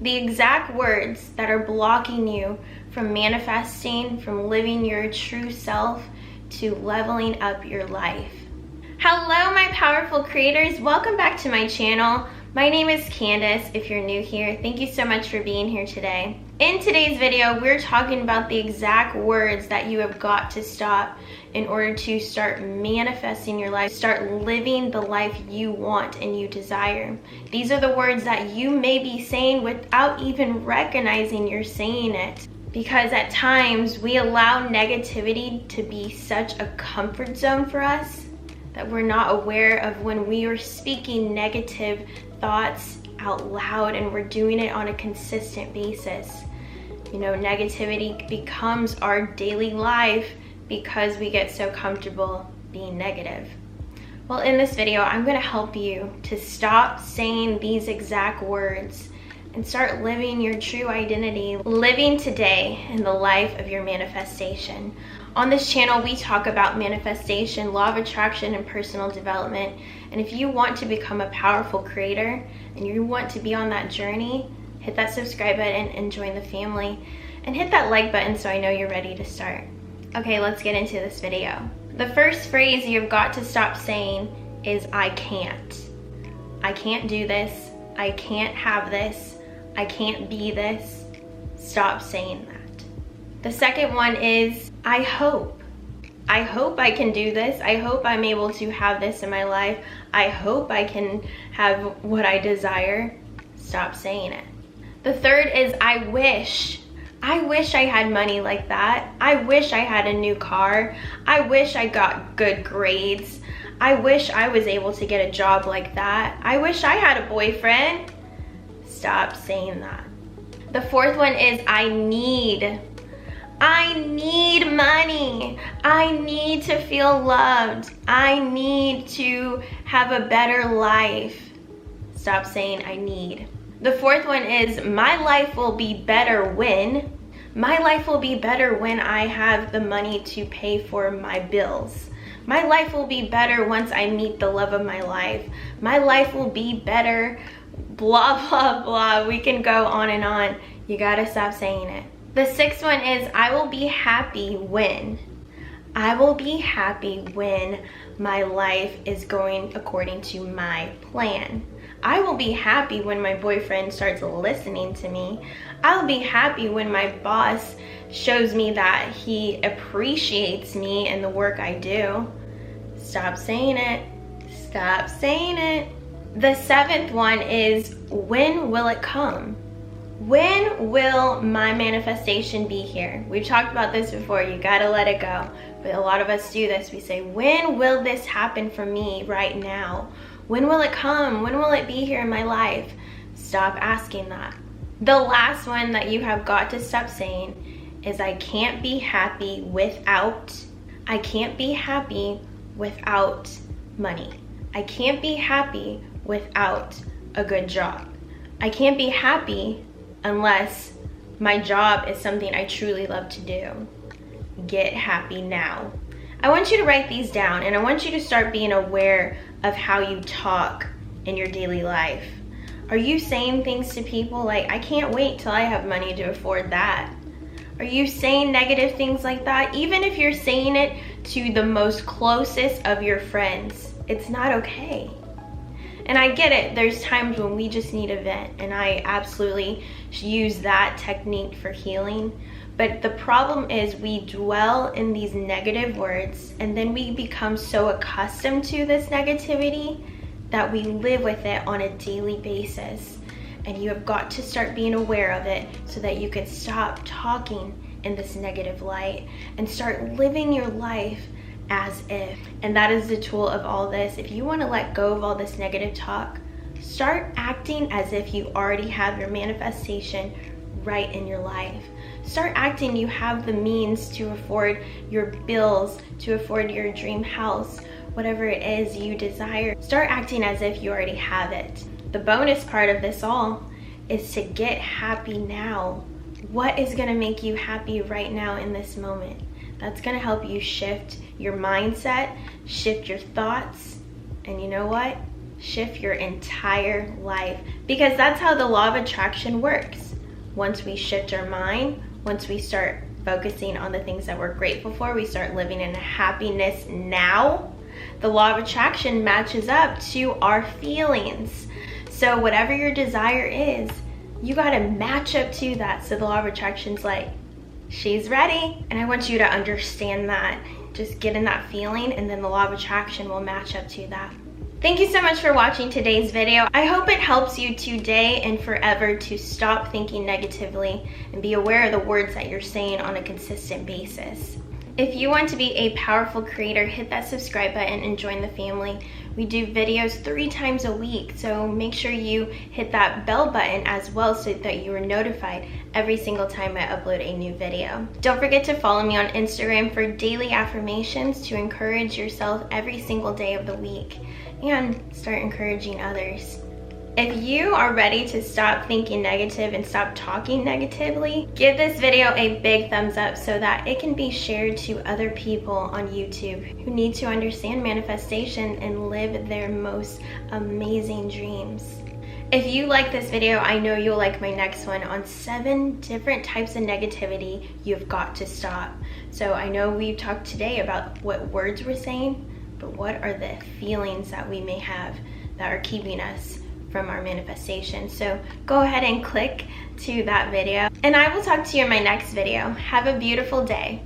the exact words that are blocking you from manifesting, from living your true self, to leveling up your life. Hello, my powerful creators. Welcome back to my channel. My name is Candice. If you're new here, thank you so much for being here today. In today's video, we're talking about the exact words that you have got to stop in order to start manifesting your life, start living the life you want and you desire. These are the words that you may be saying without even recognizing you're saying it. Because at times we allow negativity to be such a comfort zone for us that we're not aware of when we are speaking negative thoughts out loud, and we're doing it on a consistent basis. You know, negativity becomes our daily life because we get so comfortable being negative. Well, in this video, I'm going to help you to stop saying these exact words and start living your true identity, living today in the life of your manifestation. On this channel, we talk about manifestation, law of attraction, and personal development. And if you want to become a powerful creator and you want to be on that journey, hit that subscribe button and join the family. And hit that like button so I know you're ready to start. Okay, let's get into this video. The first phrase you've got to stop saying is I can't. I can't do this. I can't have this. I can't be this. Stop saying that. The second one is I hope. I hope I can do this. I hope I'm able to have this in my life. I hope I can have what I desire. Stop saying it. The third is I wish. I wish I had money like that. I wish I had a new car. I wish I got good grades. I wish I was able to get a job like that. I wish I had a boyfriend. Stop saying that. The fourth one is I need. I need money. I need to feel loved. I need to have a better life. Stop saying I need. The fourth one is my life will be better when. My life will be better when I have the money to pay for my bills. My life will be better once I meet the love of my life. My life will be better, blah, blah, blah. We can go on and on. You gotta stop saying it. The sixth one is I will be happy when. I will be happy when my life is going according to my plan. I will be happy when my boyfriend starts listening to me. I'll be happy when my boss shows me that he appreciates me and the work I do. Stop saying it. Stop saying it. The seventh one is when will it come? When will my manifestation be here? We've talked about this before. You gotta let it go. But a lot of us do this. We say, when will this happen for me right now? When will it come? When will it be here in my life? Stop asking that. The last one that you have got to stop saying is I can't be happy without. I can't be happy without money. I can't be happy without a good job. I can't be happy unless my job is something I truly love to do. Get happy now. I want you to write these down, and I want you to start being aware of how you talk in your daily life. Are you saying things to people like, I can't wait till I have money to afford that? Are you saying negative things like that? Even if you're saying it to the most closest of your friends, it's not okay. And I get it, there's times when we just need a vent, and I absolutely use that technique for healing. But the problem is we dwell in these negative words, and then we become so accustomed to this negativity that we live with it on a daily basis. And you have got to start being aware of it so that you can stop talking in this negative light and start living your life as if. And that is the tool of all this. If you want to let go of all this negative talk, start acting as if you already have your manifestation right in your life. Start acting you have the means to afford your bills, to afford your dream house, whatever it is you desire. Start acting as if you already have it. The bonus part of this all is to get happy now. What is going to make you happy right now in this moment? That's going to help you shift your mindset, shift your thoughts, and you know what? shift your entire life, because that's how the law of attraction works. Once we shift our mind, once we start focusing on the things that we're grateful for, we start living in happiness now, the law of attraction matches up to our feelings. So whatever your desire is, you got to match up to that. So the law of attraction's like, she's ready. And I want you to understand that. Just get in that feeling, and then the law of attraction will match up to that. Thank you so much for watching today's video. I hope it helps you today and forever to stop thinking negatively and be aware of the words that you're saying on a consistent basis. If you want to be a powerful creator, hit that subscribe button and join the family. We do videos 3 times a week, so make sure you hit that bell button as well so that you are notified every single time I upload a new video. Don't forget to follow me on Instagram for daily affirmations to encourage yourself every single day of the week and start encouraging others. If you are ready to stop thinking negative and stop talking negatively, give this video a big thumbs up so that it can be shared to other people on YouTube who need to understand manifestation and live their most amazing dreams. If you like this video, I know you'll like my next one on 7 different types of negativity you've got to stop. So I know we've talked today about what words we're saying, but what are the feelings that we may have that are keeping us from our manifestation? So go ahead and click to that video, and I will talk to you in my next video. Have a beautiful day.